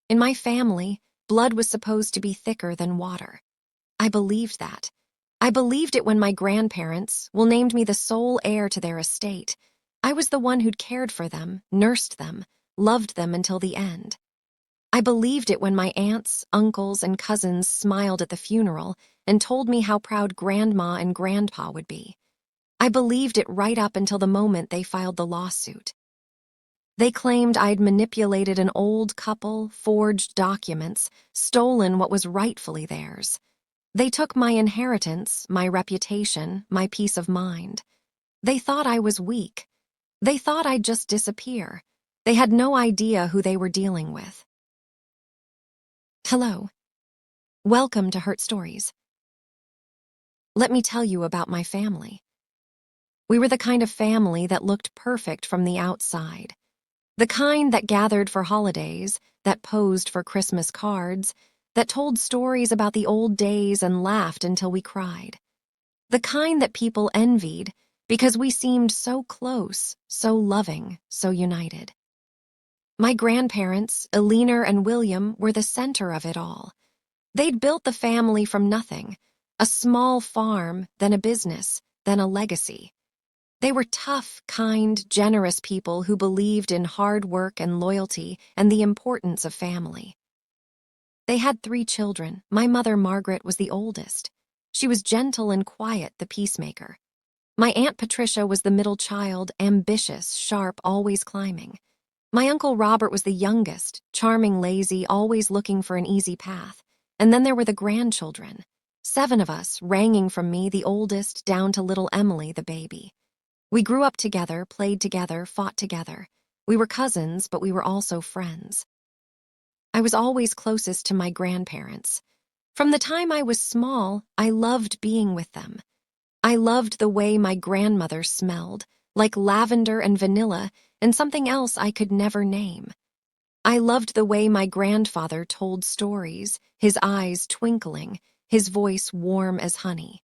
In my family, blood was supposed to be thicker than water. I believed that. I believed it when my grandparents named me the sole heir to their estate. I was the one who'd cared for them, nursed them, loved them until the end. I believed it when my aunts, uncles, and cousins smiled at the funeral and told me how proud Grandma and Grandpa would be. I believed it right up until the moment they filed the lawsuit. They claimed I'd manipulated an old couple, forged documents, stolen what was rightfully theirs. They took my inheritance, my reputation, my peace of mind. They thought I was weak. They thought I'd just disappear. They had no idea who they were dealing with. Hello. Welcome to Hurt Stories. Let me tell you about my family. We were the kind of family that looked perfect from the outside. The kind that gathered for holidays, that posed for Christmas cards, that told stories about the old days and laughed until we cried. The kind that people envied because we seemed so close, so loving, so united. My grandparents, Eleanor and William, were the center of it all. They'd built the family from nothing, a small farm, then a business, then a legacy. They were tough, kind, generous people who believed in hard work and loyalty and the importance of family. They had 3 children. My mother, Margaret, was the oldest. She was gentle and quiet, the peacemaker. My Aunt Patricia was the middle child, ambitious, sharp, always climbing. My Uncle Robert was the youngest, charming, lazy, always looking for an easy path. And then there were the grandchildren. 7 of us, ranging from me, the oldest, down to little Emily, the baby. We grew up together, played together, fought together. We were cousins, but we were also friends. I was always closest to my grandparents. From the time I was small, I loved being with them. I loved the way my grandmother smelled, like lavender and vanilla, and something else I could never name. I loved the way my grandfather told stories, his eyes twinkling, his voice warm as honey.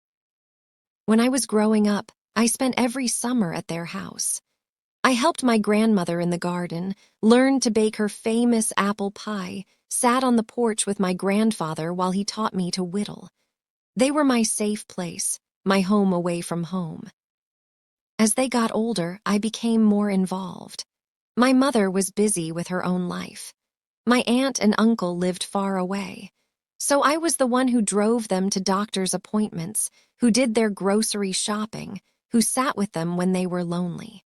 When I was growing up, I spent every summer at their house. I helped my grandmother in the garden, learned to bake her famous apple pie, sat on the porch with my grandfather while he taught me to whittle. They were my safe place, my home away from home. As they got older, I became more involved. My mother was busy with her own life. My aunt and uncle lived far away. So I was the one who drove them to doctor's appointments, who did their grocery shopping, who sat with them when they were lonely.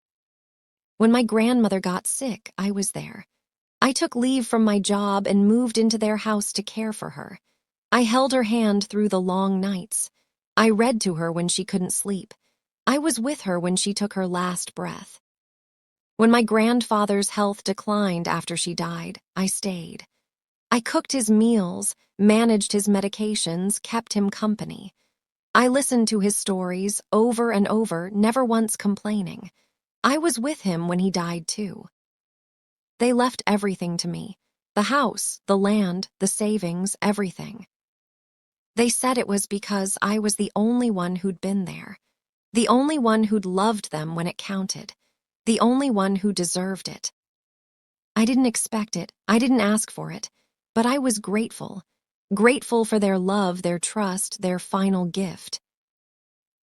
When my grandmother got sick, I was there. I took leave from my job and moved into their house to care for her. I held her hand through the long nights. I read to her when she couldn't sleep. I was with her when she took her last breath. When my grandfather's health declined after she died, I stayed. I cooked his meals, managed his medications, kept him company. I listened to his stories over and over, never once complaining. I was with him when he died too. They left everything to me. The house, the land, the savings, everything. They said it was because I was the only one who'd been there. The only one who'd loved them when it counted. The only one who deserved it. I didn't expect it. I didn't ask for it. But I was grateful. Grateful for their love, their trust, their final gift.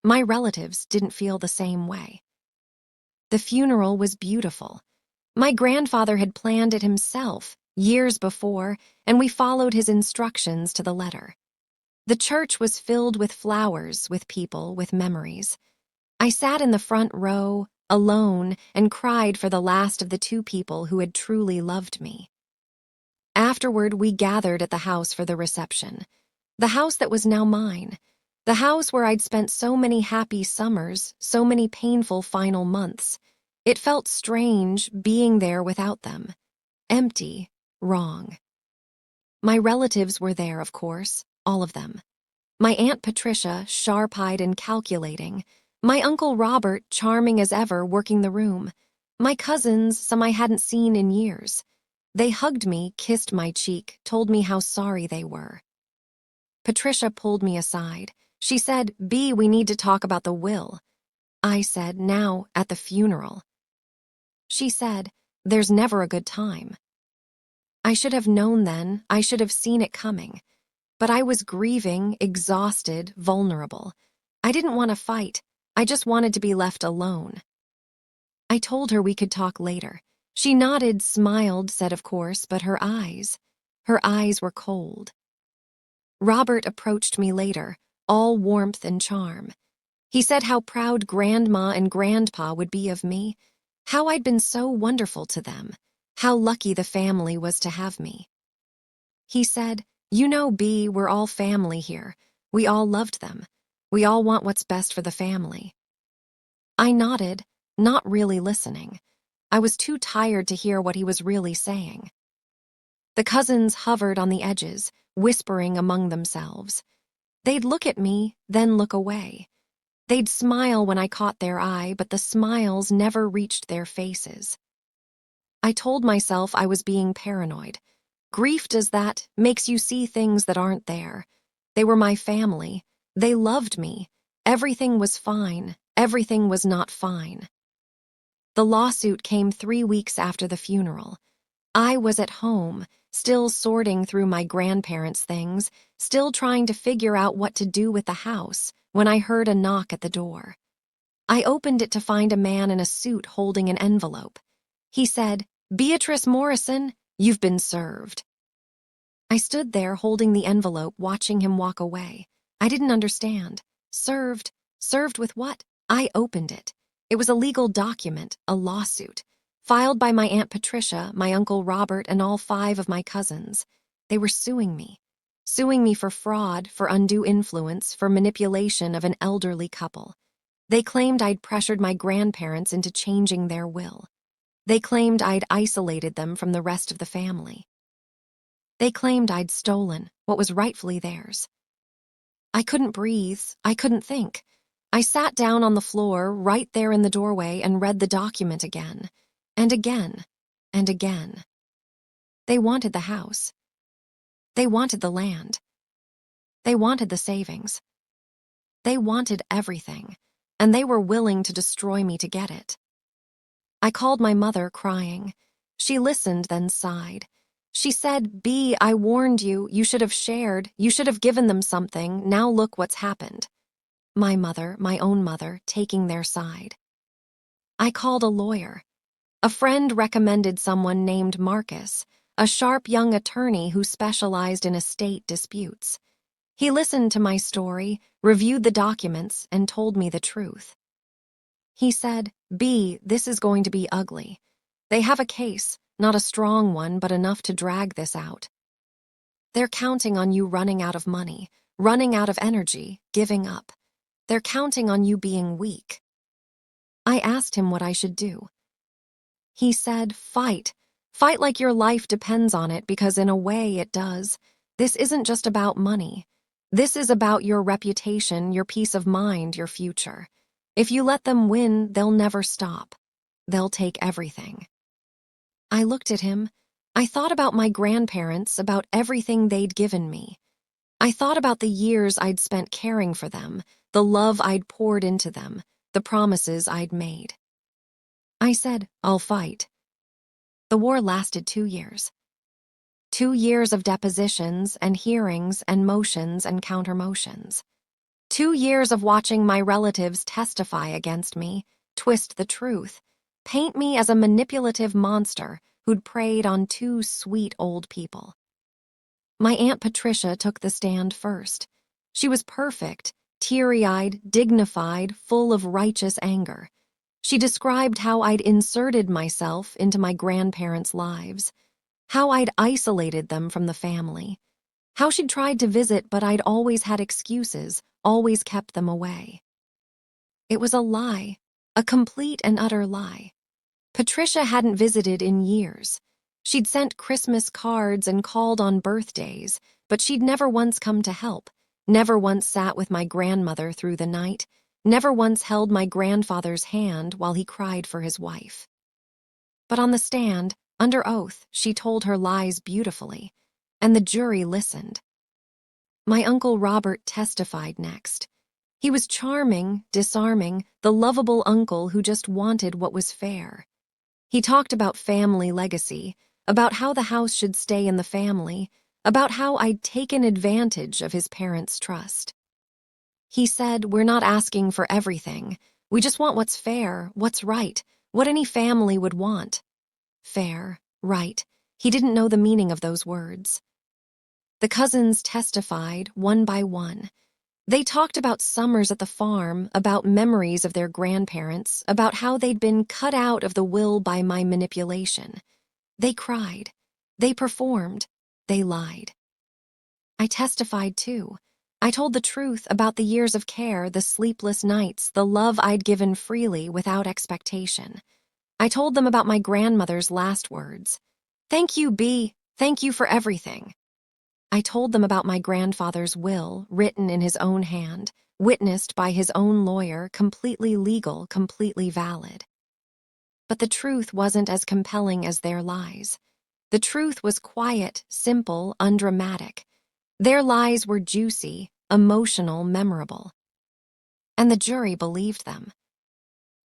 My relatives didn't feel the same way. The funeral was beautiful. My grandfather had planned it himself, years before, and we followed his instructions to the letter. The church was filled with flowers, with people, with memories. I sat in the front row, alone, and cried for the last of the 2 people who had truly loved me. Afterward, we gathered at the house for the reception. The house that was now mine. The house where I'd spent so many happy summers, so many painful final months. It felt strange being there without them. Empty, wrong. My relatives were there, of course, all of them. My Aunt Patricia, sharp-eyed and calculating. My Uncle Robert, charming as ever, working the room. My cousins, some I hadn't seen in years. They hugged me, kissed my cheek, told me how sorry they were. Patricia pulled me aside. She said, "Bea, we need to talk about the will." I said, "Now, at the funeral." She said, "There's never a good time." I should have known then, I should have seen it coming. But I was grieving, exhausted, vulnerable. I didn't want to fight. I just wanted to be left alone. I told her we could talk later. She nodded, smiled, said of course, but her eyes were cold. Robert approached me later, all warmth and charm. He said how proud Grandma and Grandpa would be of me, how I'd been so wonderful to them, how lucky the family was to have me. He said, "You know, Bea, we're all family here. We all loved them. We all want what's best for the family." I nodded, not really listening. I was too tired to hear what he was really saying. The cousins hovered on the edges, whispering among themselves. They'd look at me, then look away. They'd smile when I caught their eye, but the smiles never reached their faces. I told myself I was being paranoid. Grief does that, makes you see things that aren't there. They were my family. They loved me. Everything was fine. Everything was not fine. The lawsuit came 3 weeks after the funeral. I was at home, still sorting through my grandparents' things, still trying to figure out what to do with the house, when I heard a knock at the door. I opened it to find a man in a suit holding an envelope. He said, "Beatrice Morrison, you've been served." I stood there holding the envelope, watching him walk away. I didn't understand. Served? Served with what? I opened it. It was a legal document, a lawsuit, filed by my Aunt Patricia, my Uncle Robert, and all 5 of my cousins. They were suing me for fraud, for undue influence, for manipulation of an elderly couple. They claimed I'd pressured my grandparents into changing their will. They claimed I'd isolated them from the rest of the family. They claimed I'd stolen what was rightfully theirs. I couldn't breathe. I couldn't think. I sat down on the floor right there in the doorway and read the document again, and again, and again. They wanted the house. They wanted the land. They wanted the savings. They wanted everything, and they were willing to destroy me to get it. I called my mother, crying. She listened, then sighed. She said, "Bea, I warned you. You should have shared. You should have given them something. Now look what's happened." My mother, my own mother, taking their side. I called a lawyer. A friend recommended someone named Marcus, a sharp young attorney who specialized in estate disputes. He listened to my story, reviewed the documents, and told me the truth. He said, "Bea, this is going to be ugly. They have a case, not a strong one, but enough to drag this out. They're counting on you running out of money, running out of energy, giving up. They're counting on you being weak." I asked him what I should do. He said, "Fight. Fight like your life depends on it, because in a way it does. This isn't just about money. This is about your reputation, your peace of mind, your future. If you let them win, they'll never stop. They'll take everything." I looked at him. I thought about my grandparents, about everything they'd given me. I thought about the years I'd spent caring for them, the love I'd poured into them, the promises I'd made. I said, "I'll fight." The war lasted 2 years. 2 years of depositions and hearings and motions and counter-motions. 2 years of watching my relatives testify against me, twist the truth, paint me as a manipulative monster who'd preyed on 2 sweet old people. My Aunt Patricia took the stand first. She was perfect, teary-eyed, dignified, full of righteous anger. She described how I'd inserted myself into my grandparents' lives, how I'd isolated them from the family, how she'd tried to visit but I'd always had excuses, always kept them away. It was a lie, a complete and utter lie. Patricia hadn't visited in years. She'd sent Christmas cards and called on birthdays, but she'd never once come to help, never once sat with my grandmother through the night, never once held my grandfather's hand while he cried for his wife. But on the stand, under oath, she told her lies beautifully, and the jury listened. My Uncle Robert testified next. He was charming, disarming, the lovable uncle who just wanted what was fair. He talked about family legacy, about how the house should stay in the family, about how I'd taken advantage of his parents' trust. He said, "We're not asking for everything. We just want what's fair, what's right, what any family would want." Fair, right. He didn't know the meaning of those words. The cousins testified, one by one. They talked about summers at the farm, about memories of their grandparents, about how they'd been cut out of the will by my manipulation. They cried. They performed. They lied. I testified, too. I told the truth about the years of care, the sleepless nights, the love I'd given freely without expectation. I told them about my grandmother's last words. "Thank you, B. Thank you for everything." I told them about my grandfather's will, written in his own hand, witnessed by his own lawyer, completely legal, completely valid. But the truth wasn't as compelling as their lies. The truth was quiet, simple, undramatic. Their lies were juicy, emotional, memorable. And the jury believed them.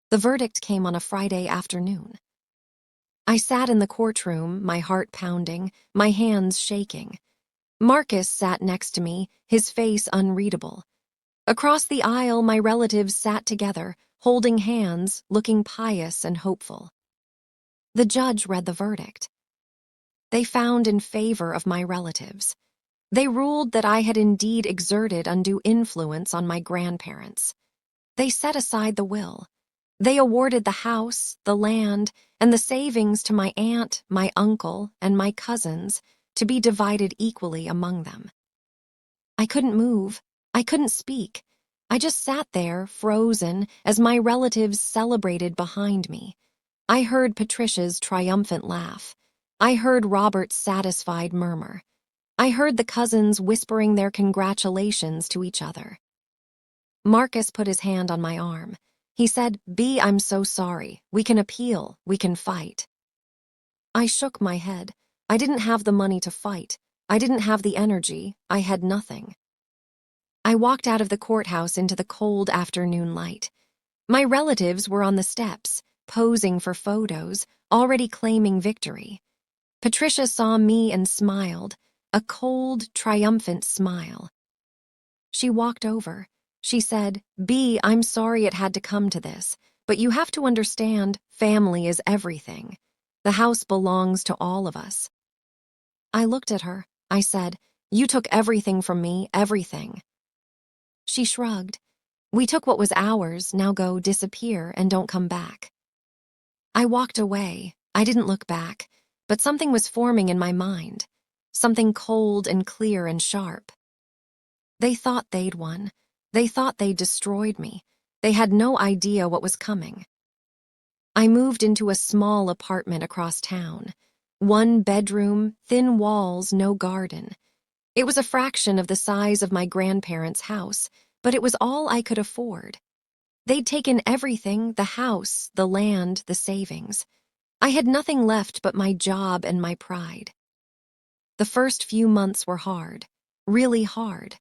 The verdict came on a Friday afternoon. I sat in the courtroom, my heart pounding, my hands shaking. Marcus sat next to me, his face unreadable. Across the aisle, my relatives sat together, holding hands, looking pious and hopeful. The judge read the verdict. They found in favor of my relatives. They ruled that I had indeed exerted undue influence on my grandparents. They set aside the will. They awarded the house, the land, and the savings to my aunt, my uncle, and my cousins to be divided equally among them. I couldn't move. I couldn't speak. I just sat there, frozen, as my relatives celebrated behind me. I heard Patricia's triumphant laugh. I heard Robert's satisfied murmur. I heard the cousins whispering their congratulations to each other. Marcus put his hand on my arm. He said, "B, I'm so sorry. We can appeal. We can fight." I shook my head. I didn't have the money to fight. I didn't have the energy. I had nothing. I walked out of the courthouse into the cold afternoon light. My relatives were on the steps, posing for photos, already claiming victory. Patricia saw me and smiled, a cold, triumphant smile. She walked over. She said, "B, I'm sorry it had to come to this, but you have to understand, family is everything. The house belongs to all of us." I looked at her. I said, "You took everything from me, everything." She shrugged. "We took what was ours, now go disappear and don't come back." I walked away. I didn't look back, but something was forming in my mind. Something cold and clear and sharp. They thought they'd won. They thought they'd destroyed me. They had no idea what was coming. I moved into a small apartment across town. 1 bedroom, thin walls, no garden. It was a fraction of the size of my grandparents' house, but it was all I could afford. They'd taken everything, the house, the land, the savings. I had nothing left but my job and my pride. The first few months were hard, really hard.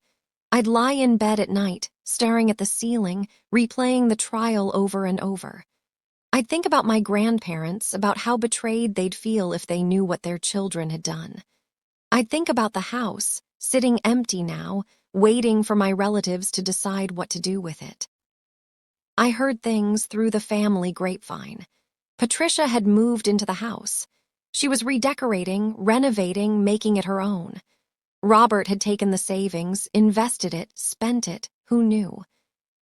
I'd lie in bed at night, staring at the ceiling, replaying the trial over and over. I'd think about my grandparents, about how betrayed they'd feel if they knew what their children had done. I'd think about the house, sitting empty now, waiting for my relatives to decide what to do with it. I heard things through the family grapevine. Patricia had moved into the house. She was redecorating, renovating, making it her own. Robert had taken the savings, invested it, spent it, who knew?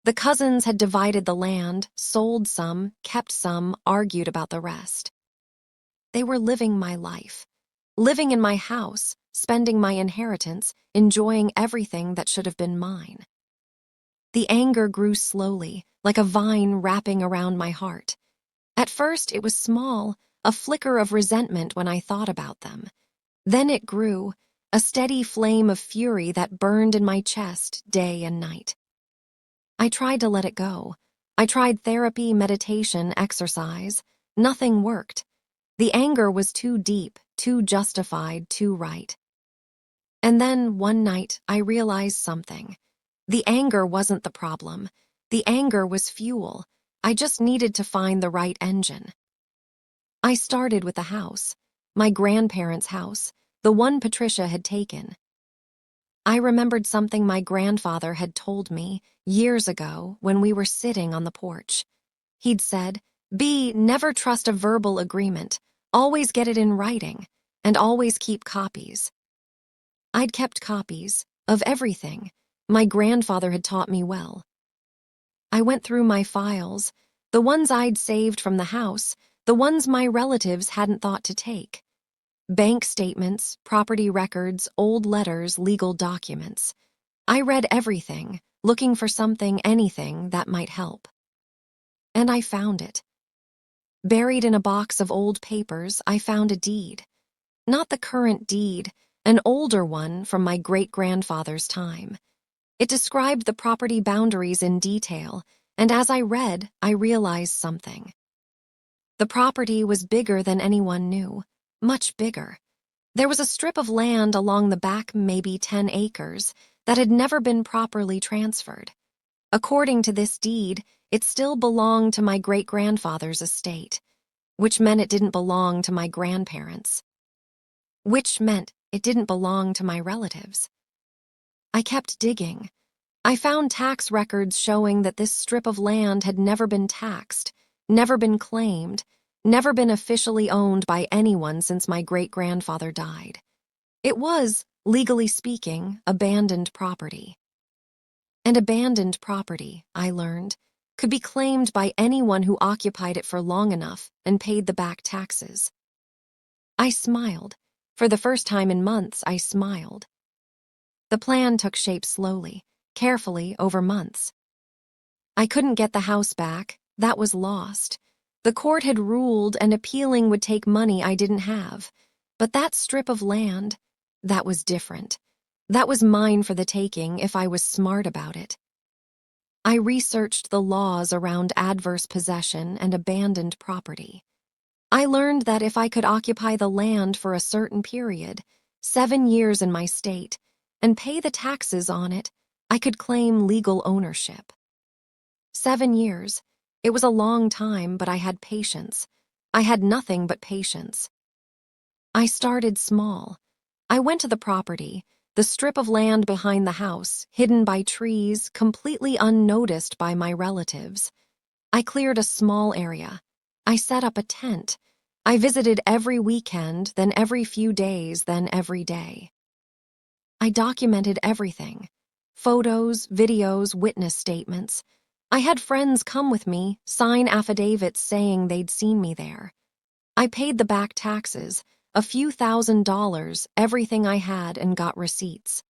The cousins had divided the land, sold some, kept some, argued about the rest. They were living my life, living in my house, spending my inheritance, enjoying everything that should have been mine. The anger grew slowly, like a vine wrapping around my heart. At first, it was small, a flicker of resentment when I thought about them. Then it grew, a steady flame of fury that burned in my chest day and night. I tried to let it go. I tried therapy, meditation, exercise. Nothing worked. The anger was too deep, too justified, too right. And then, one night, I realized something. The anger wasn't the problem. The anger was fuel. I just needed to find the right engine. I started with the house. my grandparents' house, the one Patricia had taken. I remembered something my grandfather had told me years ago when we were sitting on the porch. He'd said, never trust a verbal agreement, always get it in writing, and always keep copies. I'd kept copies of everything. My grandfather had taught me well. I went through my files, the ones I'd saved from the house, the ones my relatives hadn't thought to take. Bank statements, property records, old letters, legal documents. I read everything, looking for something, anything that might help. And I found it. Buried in a box of old papers, I found a deed. Not the current deed, an older one from my great-grandfather's time. It described the property boundaries in detail, and as I read, I realized something. The property was bigger than anyone knew, much bigger. There was a strip of land along the back, maybe 10 acres, that had never been properly transferred. According to this deed, it still belonged to my great-grandfather's estate, which meant it didn't belong to my grandparents, which meant it didn't belong to my relatives. I kept digging. I found tax records showing that this strip of land had never been taxed, never been claimed, never been officially owned by anyone since my great-grandfather died. It was, legally speaking, abandoned property. And abandoned property, I learned, could be claimed by anyone who occupied it for long enough and paid the back taxes. I smiled. For the first time in months, I smiled. The plan took shape slowly, carefully, over months. I couldn't get the house back. That was lost. The court had ruled and appealing would take money I didn't have. But that strip of land, that was different. That was mine for the taking if I was smart about it. I researched the laws around adverse possession and abandoned property. I learned that if I could occupy the land for a certain period, 7 years in my state, and pay the taxes on it, I could claim legal ownership. 7 years. It was a long time, but I had patience. I had nothing but patience. I started small. I went to the property, the strip of land behind the house, hidden by trees, completely unnoticed by my relatives. I cleared a small area. I set up a tent. I visited every weekend, then every few days, then every day. I documented everything. Photos, videos, witness statements. I had friends come with me, sign affidavits saying they'd seen me there. I paid the back taxes, a few $1,000s, everything I had, and got receipts.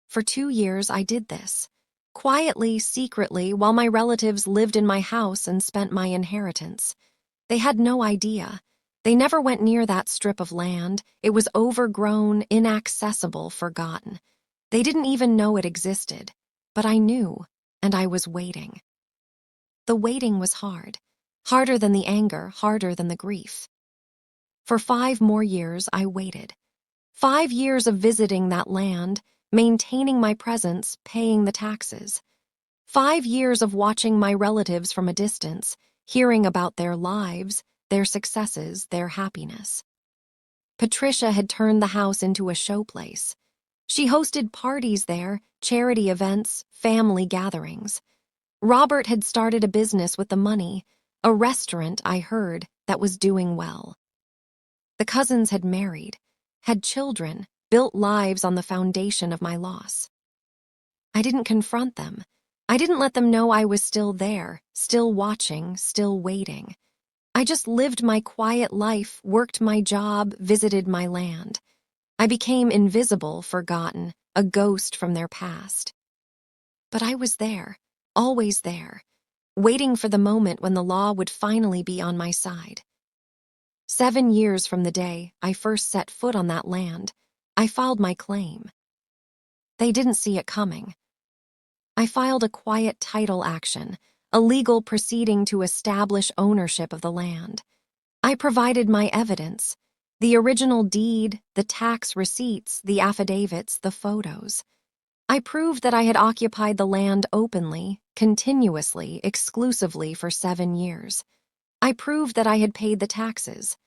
For 2 years I did this. Quietly, secretly, while my relatives lived in my house and spent my inheritance. They had no idea. They never went near that strip of land. It was overgrown, inaccessible, forgotten. They didn't even know it existed. But I knew, and I was waiting. The waiting was hard. Harder than the anger, harder than the grief. For 5 more years I waited. 5 years of visiting that land, maintaining my presence, paying the taxes. 5 years of watching my relatives from a distance, hearing about their lives, their successes, their happiness. Patricia had turned the house into a showplace. She hosted parties there, charity events, family gatherings. Robert had started a business with the money, a restaurant, I heard, that was doing well. The cousins had married, had children, built lives on the foundation of my loss. I didn't confront them. I didn't let them know I was still there, still watching, still waiting. I just lived my quiet life, worked my job, visited my land. I became invisible, forgotten, a ghost from their past. But I was there, always there, waiting for the moment when the law would finally be on my side. 7 years from the day I first set foot on that land, I filed my claim. They didn't see it coming. I filed a quiet title action, a legal proceeding to establish ownership of the land. I provided my evidence, the original deed, the tax receipts, the affidavits, the photos. I proved that I had occupied the land openly, continuously, exclusively for 7 years. I proved that I had paid the taxes.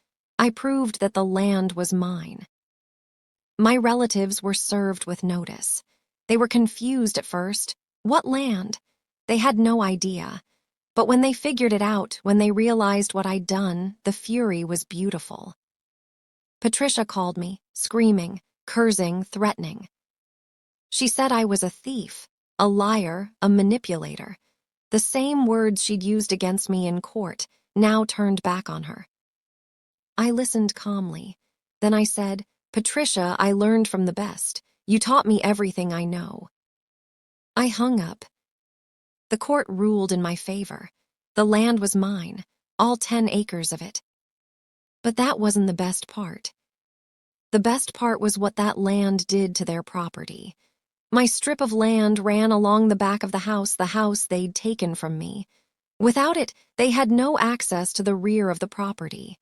I proved that the land was mine. My relatives were served with notice. They were confused at first. What land? They had no idea. But when they figured it out, when they realized what I'd done, the fury was beautiful. Patricia called me, screaming, cursing, threatening. She said I was a thief, a liar, a manipulator. The same words she'd used against me in court now turned back on her. I listened calmly. Then I said, "Patricia, I learned from the best. You taught me everything I know." I hung up. The court ruled in my favor. The land was mine, all 10 acres of it. But that wasn't the best part. The best part was what that land did to their property. My strip of land ran along the back of the house they'd taken from me. Without it, they had no access to the rear of the property.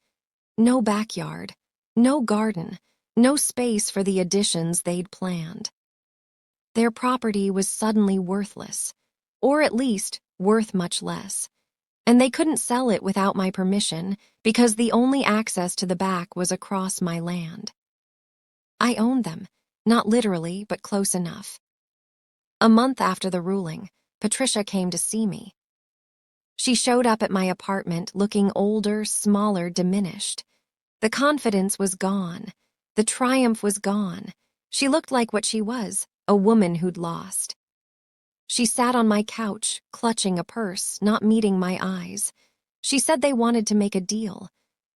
No backyard, no garden, no space for the additions they'd planned. Their property was suddenly worthless, or at least worth much less. And they couldn't sell it without my permission because the only access to the back was across my land. I owned them, not literally, but close enough. A month after the ruling, Patricia came to see me. She showed up at my apartment looking older, smaller, diminished. The confidence was gone. The triumph was gone. She looked like what she was, a woman who'd lost. She sat on my couch, clutching a purse, not meeting my eyes. She said they wanted to make a deal.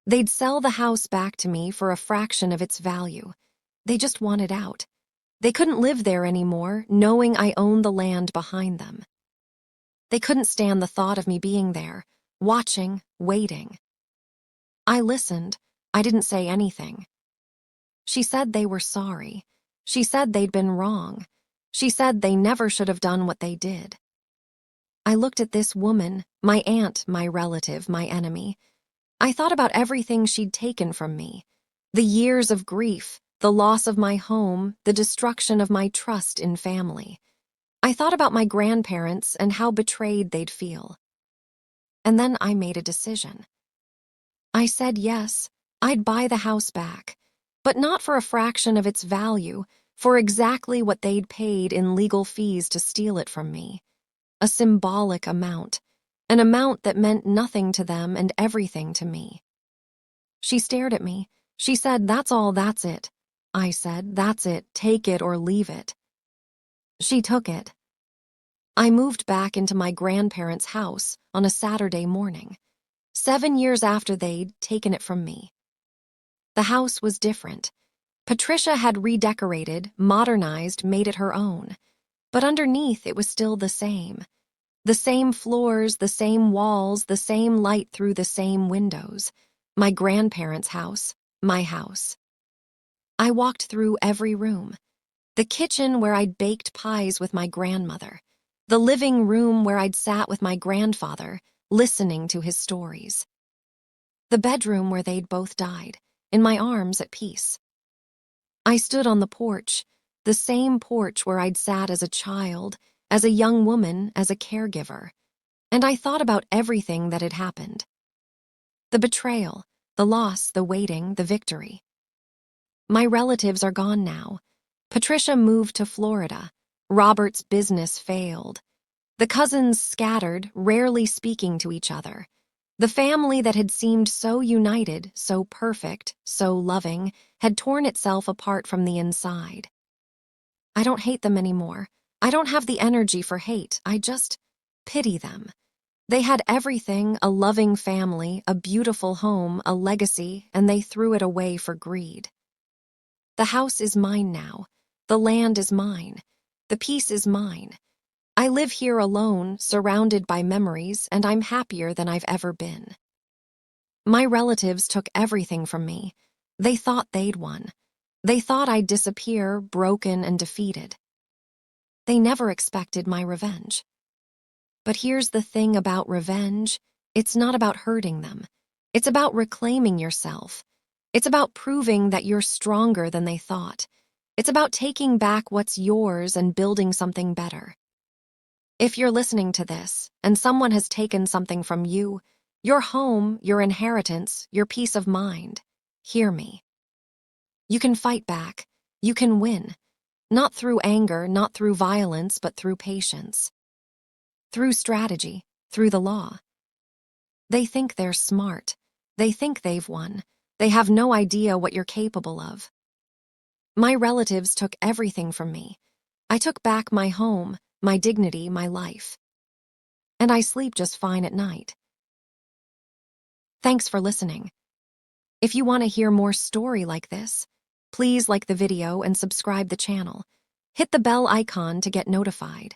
They'd sell the house back to me for a fraction of its value. They just wanted out. They couldn't live there anymore, knowing I owned the land behind them. They couldn't stand the thought of me being there, watching, waiting. I listened. I didn't say anything. She said they were sorry. She said they'd been wrong. She said they never should have done what they did. I looked at this woman, my aunt, my relative, my enemy. I thought about everything she'd taken from me. The years of grief, the loss of my home, the destruction of my trust in family. I thought about my grandparents and how betrayed they'd feel. And then I made a decision. I said yes, I'd buy the house back, but not for a fraction of its value, for exactly what they'd paid in legal fees to steal it from me. A symbolic amount, an amount that meant nothing to them and everything to me. She stared at me. She said, "That's all, that's it." I said, "That's it, take it or leave it." She took it. I moved back into my grandparents' house on a Saturday morning, 7 years after they'd taken it from me. The house was different. Patricia had redecorated, modernized, made it her own. But underneath, it was still the same. The same floors, the same walls, the same light through the same windows. My grandparents' house, my house. I walked through every room. The kitchen where I'd baked pies with my grandmother. The living room where I'd sat with my grandfather, listening to his stories. The bedroom where they'd both died, in my arms at peace. I stood on the porch, the same porch where I'd sat as a child, as a young woman, as a caregiver, and I thought about everything that had happened. The betrayal, the loss, the waiting, the victory. My relatives are gone now. Patricia moved to Florida. Robert's business failed. The cousins scattered, rarely speaking to each other. The family that had seemed so united, so perfect, so loving, had torn itself apart from the inside. I don't hate them anymore. I don't have the energy for hate. I just pity them. They had everything, a loving family, a beautiful home, a legacy, and they threw it away for greed. The house is mine now. The land is mine. The peace is mine. I live here alone, surrounded by memories, and I'm happier than I've ever been. My relatives took everything from me. They thought they'd won. They thought I'd disappear, broken and defeated. They never expected my revenge. But here's the thing about revenge. It's not about hurting them. It's about reclaiming yourself. It's about proving that you're stronger than they thought. It's about taking back what's yours and building something better. If you're listening to this, and someone has taken something from you, your home, your inheritance, your peace of mind, Hear me. You can fight back. You can win. Not through anger, not through violence, but through patience. Through strategy, through the law. They think they're smart. They think they've won. They have no idea what you're capable of. My relatives took everything from me. I took back my home, my dignity, my life. And I sleep just fine at night. Thanks for listening. If you want to hear more story like this, please like the video and subscribe the channel. Hit the bell icon to get notified.